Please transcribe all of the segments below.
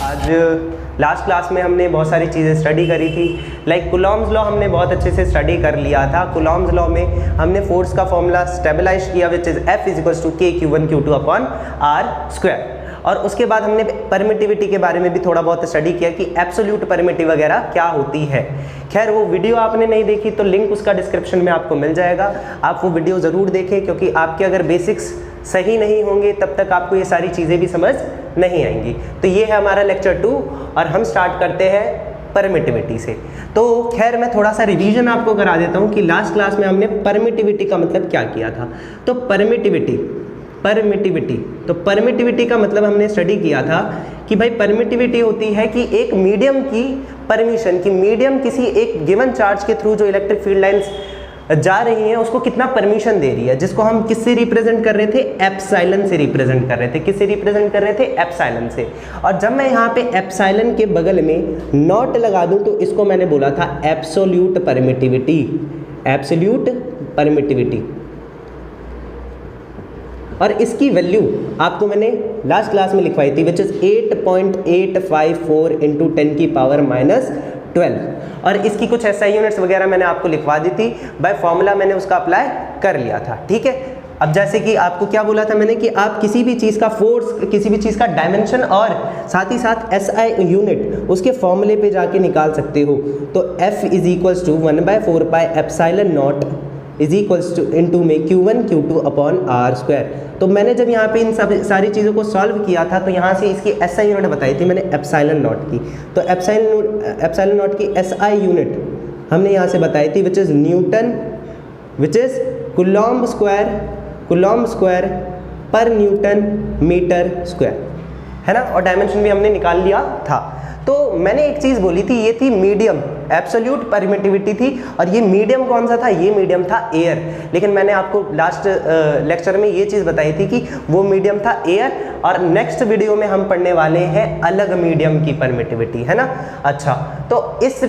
आज last class में हमने बहुत सारी चीज़ें स्टडी करी थी, लाइक कूलॉम्स लॉ हमने बहुत अच्छे से स्टडी कर लिया था। कूलॉम्स लॉ में हमने फोर्स का फॉर्मूला स्टेबलाइज किया विच इज F = K(Q1Q2)/R²। और उसके बाद हमने परमिटिविटी के बारे में भी थोड़ा बहुत स्टडी किया कि एब्सोल्यूट परमिटिव वगैरह क्या होती है। खैर वो वीडियो आपने नहीं देखी तो लिंक उसका डिस्क्रिप्शन में आपको मिल जाएगा, आप वो वीडियो ज़रूर देखें, क्योंकि आपके अगर बेसिक्स सही नहीं होंगे तब तक आपको ये सारी चीज़ें भी समझ नहीं आएंगी। तो ये है हमारा लेक्चर 2 और हम स्टार्ट करते हैं परमिटिविटी से। तो खैर मैं थोड़ा सा रिवीजन आपको करा देता हूँ कि लास्ट क्लास में हमने परमिटिविटी का मतलब क्या किया था। तो परमिटिविटी का मतलब हमने स्टडी किया था कि भाई परमिटिविटी होती है कि एक मीडियम की परमिशन, कि मीडियम किसी एक गिवन चार्ज के थ्रू जो इलेक्ट्रिक फील्ड लाइंस जा रही हैं उसको कितना परमिशन दे रही है, जिसको हम किससे रिप्रेजेंट कर रहे थे, एप्सिलॉन से रिप्रेजेंट कर रहे थे। किससे रिप्रेजेंट कर रहे थे, एप्सिलॉन से। और जब मैं यहाँ पे एप्सिलॉन के बगल में नॉट लगा दूं तो इसको मैंने बोला था एब्सोल्यूट परमिटिविटी, एब्सोल्यूट परमिटिविटी। और इसकी वैल्यू आपको मैंने लास्ट क्लास में लिखवाई थी विच इज 8.854 × 10⁻⁻12। और इसकी कुछ SI यूनिट्स वगैरह मैंने आपको लिखवा दी थी, बाय फॉर्मूला मैंने उसका अप्लाई कर लिया था। ठीक है, अब जैसे कि आपको क्या बोला था मैंने कि आप किसी भी चीज़ का फोर्स, किसी भी चीज़ का डायमेंशन और साथ ही साथ SI यूनिट उसके फॉर्मूले पे जाके निकाल सकते हो। तो F = 1/4πε0 = में Q1Q2/R²। तो मैंने जब यहाँ पे इन सब सारी चीज़ों को सॉल्व किया था तो यहाँ से इसकी SI यूनिट बताई थी मैंने ε0 की। तो ε0 की SI यूनिट हमने यहाँ से बताई थी which is Newton, which is coulomb square पर न्यूटन मीटर स्क्वायर, है ना। और डायमेंशन भी हमने निकाल लिया था। तो मैंने एक चीज़ बोली थी, ये थी मीडियम, एब्सोल्यूट परमिटिविटी थी। और ये मीडियम कौन सा था, ये मीडियम था एयर। लेकिन मैंने आपको लास्ट लेक्चर में ये चीज़ बताई थी कि वो मीडियम था एयर, और नेक्स्ट वीडियो में हम पढ़ने वाले हैं अलग मीडियम की परमिटिविटी, है ना। अच्छा, तो इस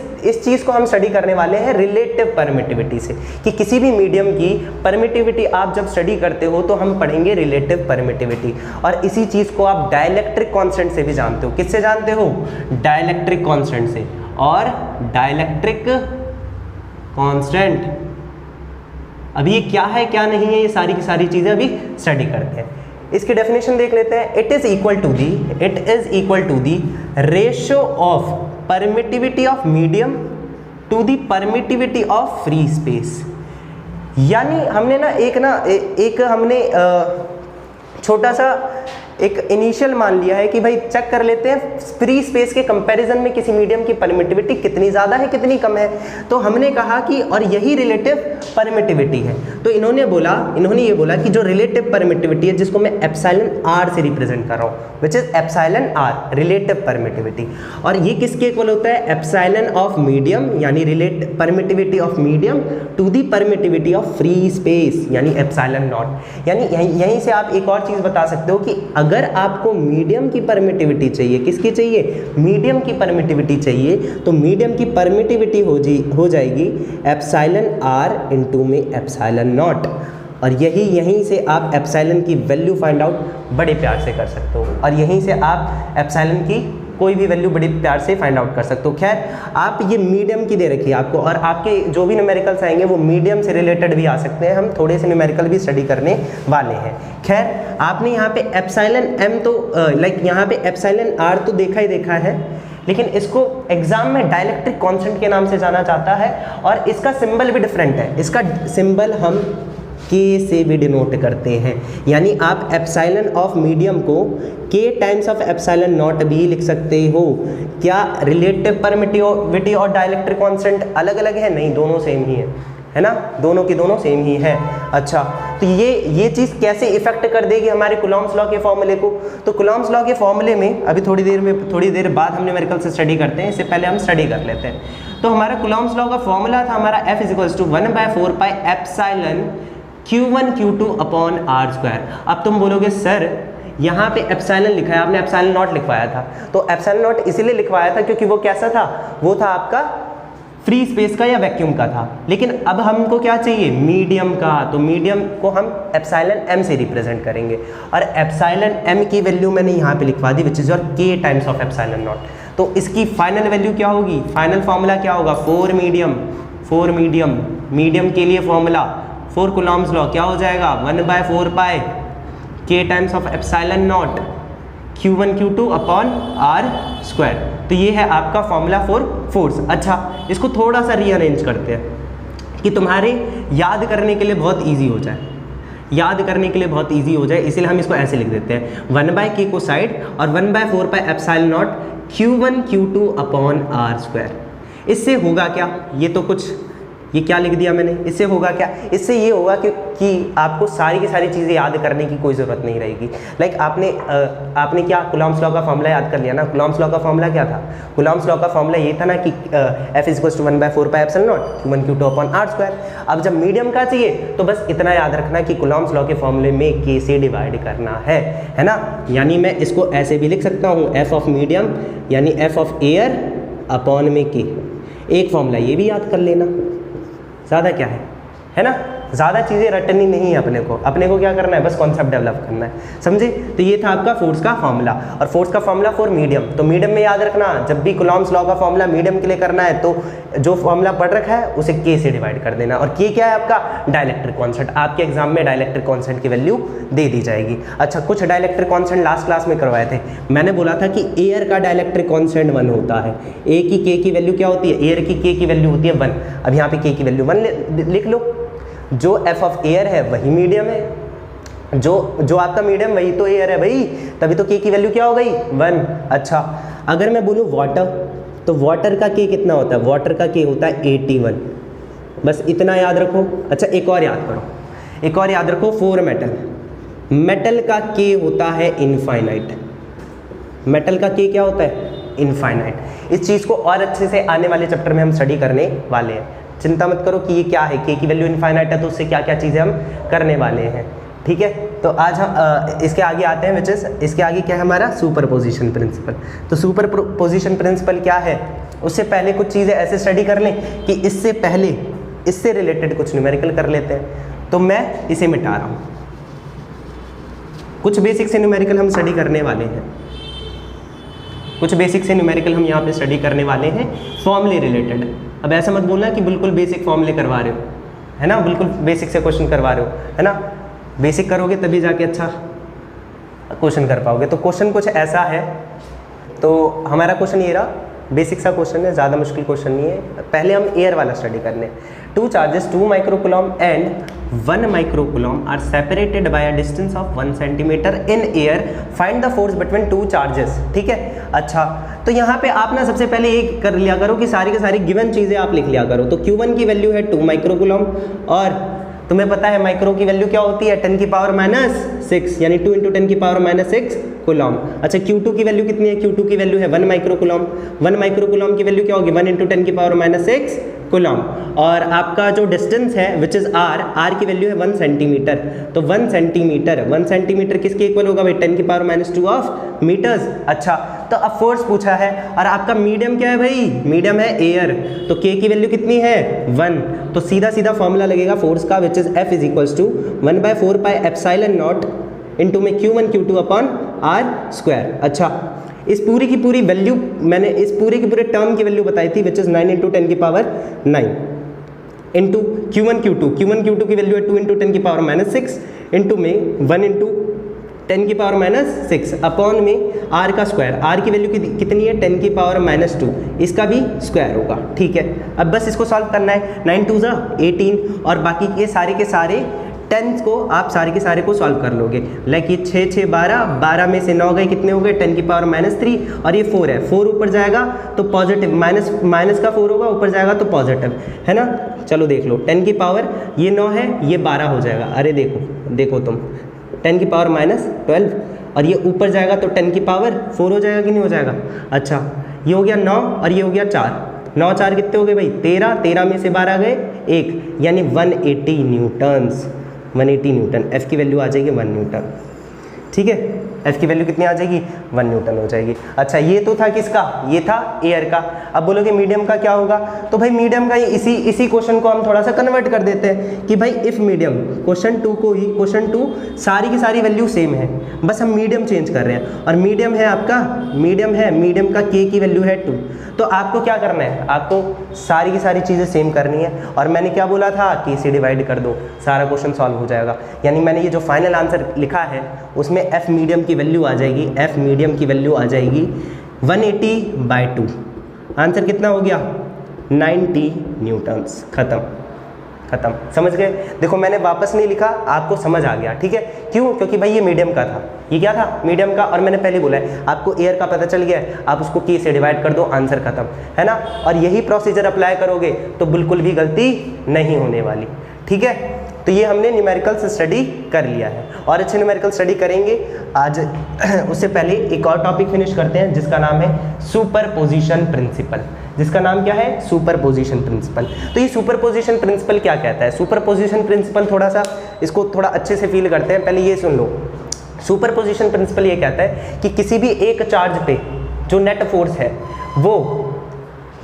चीज़ को हम स्टडी करने वाले हैं रिलेटिव परमिटिविटी से, कि किसी भी मीडियम की परमिटिविटी आप जब स्टडी करते हो तो हम पढ़ेंगे रिलेटिव परमिटिविटी। और इसी चीज़ को आप डाइलेक्ट्रिक कांस्टेंट से भी जानते हो। किससे जानते हो, डाइलेक्ट्रिक कांस्टेंट से। और डाइलेक्ट्रिक कांस्टेंट अभी ये क्या है क्या नहीं है, ये सारी की सारी चीज़ें अभी स्टडी करते हैं। इसकी डेफिनेशन देख लेते हैं। It is equal to the ratio of permittivity of medium to the permittivity of free space. यानी हमने एक हमने छोटा सा एक इनिशियल मान लिया है कि भाई चेक कर लेते हैं फ्री स्पेस के कंपैरिजन में किसी मीडियम की परमिटिविटी कितनी ज़्यादा है कितनी कम है। तो हमने कहा कि और यही रिलेटिव परमिटिविटी है। तो इन्होंने ये बोला कि जो रिलेटिव परमिटिविटी है जिसको मैं ε/r से रिप्रेजेंट कर रहा हूँ which is ε/r, relative permittivity. और ये किसके इक्वल होता है, एप्सिलॉन ऑफ मीडियम यानी relative permittivity of medium to the permittivity of free space यानी ε0। यानी यहीं से आप एक और चीज़ बता सकते हो कि अगर आपको मीडियम की परमिटिविटी चाहिए, किसकी चाहिए, मीडियम की परमिटिविटी चाहिए, तो मीडियम की परमिटिविटी हो जाएगी ε/r × में ε0। और यहीं से आप एप्सिलॉन की वैल्यू फाइंड आउट बड़े प्यार से कर सकते हो, और यहीं से आप एप्सिलॉन की कोई भी वैल्यू बड़े प्यार से फाइंड आउट कर सकते हो। खैर आप ये मीडियम की दे रखी है आपको, और आपके जो भी न्यूमेरिकल्स आएंगे वो मीडियम से रिलेटेड भी आ सकते हैं। हम थोड़े से न्यूमेरिकल भी स्टडी करने वाले हैं। खैर आपने यहाँ पे ε/m तो यहाँ पे ε/r तो देखा है, लेकिन इसको एग्जाम में डाइलेक्ट्रिक कांस्टेंट के नाम से जाना जाता है। और इसका सिंबल भी डिफरेंट है, इसका सिंबल हम K से भी डिनोट करते हैं। यानी आप एप्सिलॉन ऑफ मीडियम को K टाइम्स ऑफ ε0 भी लिख सकते हो। क्या रिलेटिव परमिटिविटी और डाइलेक्ट्रिक कांस्टेंट अलग अलग है, नहीं, दोनों सेम ही है ना, दोनों की दोनों सेम ही है। अच्छा, तो ये चीज़ कैसे इफेक्ट कर देगी हमारे कूलॉम्स लॉ के फॉर्मूले को। तो कूलॉम्स लॉ के फॉर्मूले में अभी थोड़ी देर बाद हम न्यूमेरिकल से स्टडी करते हैं, इससे पहले हम स्टडी कर लेते हैं। तो हमारा कूलॉम्स लॉ का फॉर्मूला था हमारा F = 1/4πε Q1Q2/R²। अब तुम बोलोगे सर यहाँ पे एप्सिलॉन लिखा है, आपने ε0 लिखवाया था। तो ε0 इसीलिए लिखवाया था क्योंकि वो कैसा था, वो था आपका फ्री स्पेस का या वैक्यूम का था, लेकिन अब हमको क्या चाहिए, मीडियम का। तो मीडियम को हम एप्सिलॉन m से रिप्रेजेंट करेंगे, और एप्सिलॉन m की वैल्यू मैंने यहाँ पे लिखवा दी, which is your k times of epsilon naught. तो इसकी फाइनल वैल्यू क्या होगी, फाइनल फॉर्मूला क्या होगा, 4 मीडियम, मीडियम के लिए फॉर्मूला 4 कूलम्ब्स लॉ क्या हो जाएगा, 1/4 पाई k times of epsilon not Q1 Q2 upon R square. तो ये है आपका फॉर्मूला फॉर फोर्स। अच्छा, इसको थोड़ा सा रीअरेंज करते हैं कि तुम्हारे याद करने के लिए बहुत इजी हो जाए, इसीलिए हम इसको ऐसे लिख देते हैं 1/k को साइड और 1/4 pi epsilon not Q1 Q2 upon R square. इससे होगा क्या, ये क्या लिख दिया मैंने, इससे होगा क्या, इससे ये होगा कि आपको सारी की सारी चीज़ें याद करने की कोई ज़रूरत नहीं रहेगी। लाइक आपने क्या कूलम्ब्स लॉ का फॉर्मूला याद कर लिया ना। कूलम्ब्स लॉ का फॉर्मूला क्या था, कूलम्ब्स लॉ का फॉर्मूला ये था ना कि F = 1/4 pi epsilon not Q1 Q2 upon R square. अब जब मीडियम का चाहिए तो बस इतना याद रखना कि कूलम्ब्स लॉ के फॉर्मूले में k से डिवाइड करना है ना। यानी मैं इसको ऐसे भी लिख सकता हूँ, F ऑफ मीडियम यानी F ऑफ एयर अपॉन में k। एक फॉर्मूला ये भी याद कर लेना, ज़्यादा क्या है ना, ज़्यादा चीज़ें रटनी नहीं है अपने को क्या करना है, बस कॉन्सेप्ट डेवलप करना है, समझे। तो ये था आपका फोर्स का फॉर्मूला, और फोर्स का फॉर्मूला फॉर मीडियम। तो मीडियम में याद रखना, जब भी कूलम्ब्स लॉ का फॉर्मूला मीडियम के लिए करना है तो जो फॉर्मूला पढ़ रखा है उसे k से डिवाइड कर देना। और k क्या है आपका, डाइलेक्ट्रिक कांस्टेंट। आपके एग्जाम में डाइलेक्ट्रिक कांस्टेंट की वैल्यू दे दी जाएगी। अच्छा, कुछ डाइलेक्ट्रिक कांस्टेंट लास्ट क्लास में करवाए थे, मैंने बोला था कि एयर का डाइलेक्ट्रिक कांस्टेंट 1 होता है। ए की k की वैल्यू क्या होती है, एयर की k की वैल्यू होती है 1। अब यहाँ पे k की वैल्यू 1 लिख लो। जो F ऑफ एयर है वही मीडियम है, जो आपका मीडियम वही तो एयर है भाई, तभी तो k की वैल्यू क्या हो गई, 1। अच्छा, अगर मैं बोलूँ वाटर, तो वाटर का k कितना होता है, वाटर का k होता है 81। बस इतना याद रखो। अच्छा, एक और याद रखो, 4 मेटल का k होता है इनफाइनाइट। मेटल का k क्या होता है, इनफाइनाइट। इस चीज़ को और अच्छे से आने वाले चैप्टर में हम स्टडी करने वाले हैं, चिंता मत करो कि ये क्या है, k की वैल्यू इनफाइनाइट है तो उससे क्या क्या चीज़ें हम करने वाले हैं, ठीक है। तो आज हम इसके आगे आते हैं, इसके आगे क्या है हमारा, सुपरपोजिशन प्रिंसिपल। तो सुपरपोजिशन प्रिंसिपल क्या है, उससे पहले कुछ चीज़ें ऐसे स्टडी कर लें कि इससे रिलेटेड कुछ न्यूमेरिकल कर लेते हैं। तो मैं इसे मिटा रहा हूँ, कुछ बेसिक से न्यूमेरिकल हम स्टडी करने वाले हैं, हम यहाँ पे स्टडी करने वाले हैं फॉर्मूले रिलेटेड। अब ऐसा मत बोलना कि बिल्कुल बेसिक फॉर्मूले करवा रहे हो, है ना, बिल्कुल बेसिक से क्वेश्चन करवा रहे हो, है ना। बेसिक करोगे तभी जाके अच्छा क्वेश्चन कर पाओगे। तो क्वेश्चन कुछ ऐसा है, तो हमारा क्वेश्चन ये रहा, बेसिक सा क्वेश्चन है, ज़्यादा मुश्किल क्वेश्चन नहीं है। पहले हम एयर वाला स्टडी कर लें। 2 charges 2 microcoulomb and 1 microcoulomb are separated by a distance of 1 centimetre in air, find the force between 2 charges, ठीक है। अच्छा, तो यहाँ पे आप ना सबसे पहले एक कर लिया करो कि सारी की सारी गिवन चीज़ें आप लिख लिया करो। तो Q1 की वैल्यू है 2 माइक्रोकूलम, और तुम्हें पता है माइक्रो की वैल्यू क्या होती है, 10 की पावर -6, यानी 2 × 10 की पावर -6 कूलम। अच्छा, Q2 की वैल्यू कितनी है, Q2 की वैल्यू है 1 माइक्रोकूलम। 1 माइक्रोकूलम की वैल्यू क्या होगी, 1 × 10 की पावर -6 कूलम। और आपका जो डिस्टेंस है विच इज़ r की वैल्यू है 1 सेंटीमीटर। तो 1 सेंटीमीटर किसके इक्वल होगा भाई, 10 की पावर -2 ऑफ मीटर्स। अच्छा, तो अब फोर्स पूछा है, और आपका मीडियम क्या है भाई, मीडियम है एयर, तो k की वैल्यू कितनी है, 1। तो सीधा फॉर्मूला लगेगा फोर्स का, which is F = 1/4 pi epsilon not into में Q1 Q2 upon R square. अच्छा, इस पूरी की पूरी वैल्यू मैंने इस पूरे की पूरे टर्म की वैल्यू बताई थी, विच इज 9 × 10 की पावर 9 इंटू Q1 Q2 की वैल्यू है 2 × 10 की पावर -6 इंटू में 1 × 10 की पावर -6 अपॉन में r का स्क्वायर। r की वैल्यू कितनी है, 10 की पावर -2, इसका भी स्क्वायर होगा, ठीक है। अब बस इसको सॉल्व करना है, 9 2 = 18, और बाकी के सारे 10 को आप सारे के सारे को सॉल्व कर लोगे। लाइक ये 6 6 12 में से 9 गए, कितने हो गए, 10 की पावर -3, और ये 4 है, 4 ऊपर जाएगा तो पॉजिटिव, माइनस का 4 होगा, ऊपर जाएगा तो पॉजिटिव, है ना। चलो देख लो, 10 की पावर ये 9 है, ये 12 हो जाएगा। अरे देखो तुम, 10 की पावर -12, और ये ऊपर जाएगा तो 10 की पावर 4 हो जाएगा कि नहीं हो जाएगा। अच्छा, ये हो गया 9 और ये हो गया 4, 9 4 कितने हो गए भाई, 13 में से 12 गए 1, यानी 180 न्यूटन्स। 180 न्यूटन, F की वैल्यू आ जाएगी 1 न्यूटन, ठीक है। F की वैल्यू कितनी आ जाएगी 1 न्यूटन हो जाएगी। अच्छा ये तो था किसका, ये था एयर का। अब बोलोगे मीडियम का क्या होगा, तो भाई मीडियम का इसी क्वेश्चन को हम थोड़ा सा कन्वर्ट कर देते हैं कि भाई इफ मीडियम, क्वेश्चन 2 को ही, क्वेश्चन 2 सारी की सारी वैल्यू सेम है, बस हम मीडियम चेंज कर रहे हैं। और मीडियम है आपका, मीडियम का K की वैल्यू है 2। तो आपको क्या करना है, आपको सारी की सारी चीज़ें सेम करनी है। और मैंने क्या बोला था कि इसे डिवाइड कर दो, सारा क्वेश्चन सॉल्व हो जाएगा। यानी मैंने ये जो फाइनल आंसर लिखा है उसमें F मीडियम की वैल्यू आ जाएगी, F मीडियम की वैल्यू आ जाएगी 180/2। आंसर कितना हो गया 90 न्यूटन्स। खत्म। समझ गए। देखो मैंने वापस नहीं लिखा, आपको समझ आ गया, ठीक है। क्यों, क्योंकि भाई ये मीडियम का था, ये क्या था मीडियम का। और मैंने पहले बोला है आपको एयर का पता चल गया है, आप उसको K से डिवाइड कर दो, आंसर खत्म, है ना। और यही प्रोसीजर अप्लाई करोगे तो बिल्कुल भी गलती नहीं होने वाली, ठीक है। तो ये हमने न्यूमेरिकल्स स्टडी कर लिया है और अच्छे न्यूमेरिकल स्टडी करेंगे आज। उससे पहले एक और टॉपिक फिनिश करते हैं जिसका नाम है सुपरपोजिशन प्रिंसिपल। जिसका नाम क्या है, सुपरपोजिशन प्रिंसिपल। तो ये सुपरपोजिशन प्रिंसिपल क्या कहता है, सुपरपोजिशन प्रिंसिपल थोड़ा सा इसको थोड़ा अच्छे से फील करते हैं। पहले ये सुन लो, सुपरपोजिशन प्रिंसिपल ये कहता है कि किसी भी एक चार्ज पे जो नेट फोर्स है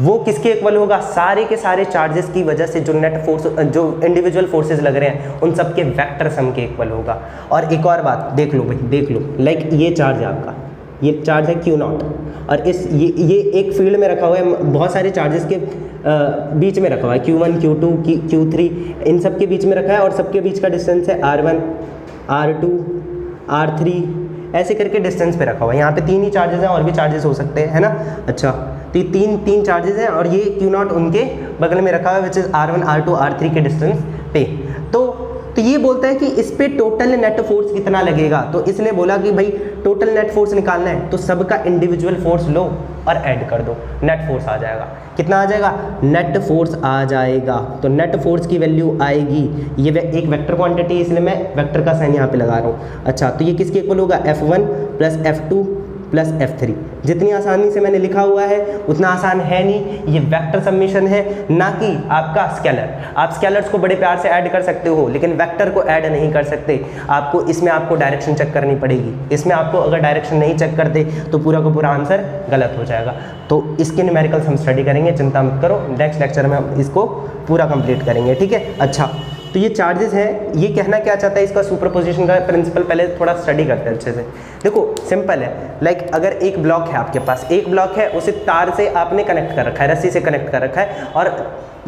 वो किसके इक्वल होगा, सारे के सारे चार्जेस की वजह से जो नेट फोर्स, जो इंडिविजुअल फोर्सेस लग रहे हैं उन सब के वेक्टर सम के इक्वल होगा। और एक और बात देख लो भाई, देख लो, लाइक ये चार्ज है आपका, ये चार्ज है Q0 और ये एक फील्ड में रखा हुआ है, बहुत सारे चार्जेस के बीच में रखा हुआ है, Q1 Q2 Q3 इन सब के बीच में रखा है और सबके बीच का डिस्टेंस है R1 R2 R3 ऐसे करके डिस्टेंस पे रखा हुआ है। यहाँ पे 3 ही चार्जेस हैं, और भी चार्जेस हो सकते हैं, है ना। अच्छा तो ये तीन चार्जेस हैं और ये Q0 उनके बगल में रखा हुआ है which is R1 R2 R3 के डिस्टेंस पे। तो ये बोलता है कि इस पे टोटल नेट फोर्स कितना लगेगा। तो इसलिए बोला कि भाई टोटल नेट फोर्स निकालना है तो सबका इंडिविजुअल फोर्स लो और ऐड कर दो, नेट फोर्स आ जाएगा। कितना आ जाएगा, नेट फोर्स आ जाएगा। तो नेट फोर्स की वैल्यू आएगी, ये एक वेक्टर क्वांटिटी है इसलिए मैं वेक्टर का साइन यहाँ पे लगा रहा हूँ। अच्छा तो ये किसके इक्वल होगा, F1 + F2 + F3। जितनी आसानी से मैंने लिखा हुआ है उतना आसान है नहीं, ये वेक्टर सबमिशन है ना कि आपका स्केलर। आप स्केलर्स को बड़े प्यार से ऐड कर सकते हो लेकिन वेक्टर को ऐड नहीं कर सकते। आपको इसमें आपको डायरेक्शन चेक करनी पड़ेगी, इसमें आपको अगर डायरेक्शन नहीं चेक करते तो पूरा का पूरा आंसर गलत हो जाएगा। तो इसके न्यूमेरिकल्स हम स्टडी करेंगे, चिंता मत करो, नेक्स्ट लेक्चर में हम इसको पूरा कंप्लीट करेंगे, ठीक है। अच्छा तो ये चार्जेस हैं, ये कहना क्या चाहता है इसका सुपरपोजिशन का प्रिंसिपल, पहले थोड़ा स्टडी करते हैं अच्छे से। देखो सिंपल है, लाइक अगर एक ब्लॉक है आपके पास, एक ब्लॉक है उसे तार से आपने कनेक्ट कर रखा है, रस्सी से कनेक्ट कर रखा है और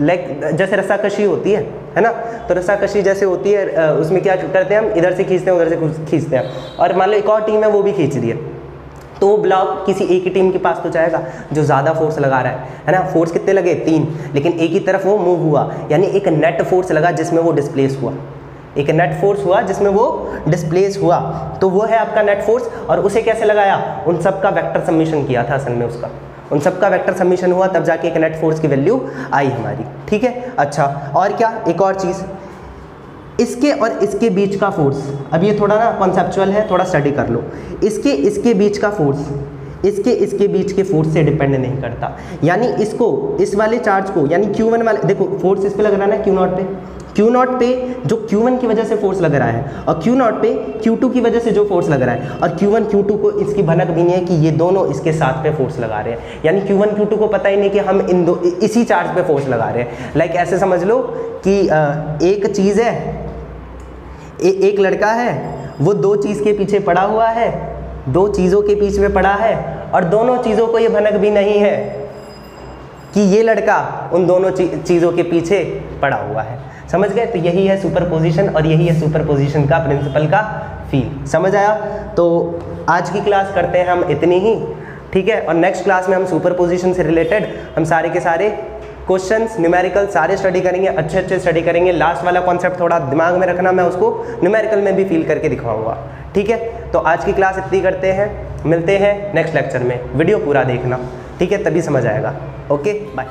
लाइक जैसे रस्साकशी होती है ना, तो रस्साकशी जैसे होती है उसमें क्या करते हैं हम, इधर से खींचते हैं उधर से खींचते हैं और मान लो एक और टीम है वो भी खींच रही है, तो वो ब्लॉक किसी एक ही टीम के पास तो जाएगा जो ज़्यादा फोर्स लगा रहा है ना। फोर्स कितने लगे 3, लेकिन एक ही तरफ वो मूव हुआ, यानी एक नेट फोर्स लगा जिसमें वो डिस्प्लेस हुआ, एक नेट फोर्स हुआ जिसमें वो डिस्प्लेस हुआ, तो वो है आपका नेट फोर्स। और उसे कैसे लगाया, उन सब का वेक्टर सबमिशन किया था असल में, उसका उन सब का वेक्टर सबमिशन हुआ तब जाके एक नेट फोर्स की वैल्यू आई हमारी, ठीक है। अच्छा और क्या, एक और चीज़, इसके और इसके बीच का फोर्स, अब ये थोड़ा ना कॉन्सेप्चुअल है, थोड़ा स्टडी कर लो। इसके बीच का फोर्स इसके बीच के फोर्स से डिपेंड नहीं करता, यानी इसको, इस वाले चार्ज को, यानी Q1 वाले, देखो फोर्स इस पे लग रहा है ना Q0 पे जो Q1 की वजह से फोर्स लग रहा है और Q0 पे Q2 की वजह से जो फोर्स लग रहा है, और Q1 Q2 को इसकी भनक भी नहीं है कि ये दोनों इसके साथ पे फोर्स लगा रहे हैं, यानी Q1 Q2 को पता ही नहीं कि हम इसी चार्ज पे फोर्स लगा रहे हैं। लाइक ऐसे समझ लो कि एक चीज़ है, एक लड़का है, वो 2 चीज़ के पीछे पड़ा हुआ है, 2 चीज़ों के बीच में पड़ा है और दोनों चीज़ों को ये भनक भी नहीं है कि ये लड़का उन दोनों चीज़ों के पीछे पड़ा हुआ है। समझ गए, तो यही है सुपरपोजिशन और यही है सुपरपोजिशन का प्रिंसिपल का फील। समझ आया, तो आज की क्लास करते हैं हम इतनी ही, ठीक है। और नेक्स्ट क्लास में हम सुपरपोजिशन से रिलेटेड हम सारे के सारे क्वेश्चंस न्यूमेरिकल सारे स्टडी करेंगे, अच्छे स्टडी करेंगे। लास्ट वाला कॉन्सेप्ट थोड़ा दिमाग में रखना, मैं उसको न्यूमेरिकल में भी फील करके दिखाऊंगा, ठीक है। तो आज की क्लास इतनी करते हैं, मिलते हैं नेक्स्ट लेक्चर में, वीडियो पूरा देखना, ठीक है, तभी समझ आएगा। Okay bye.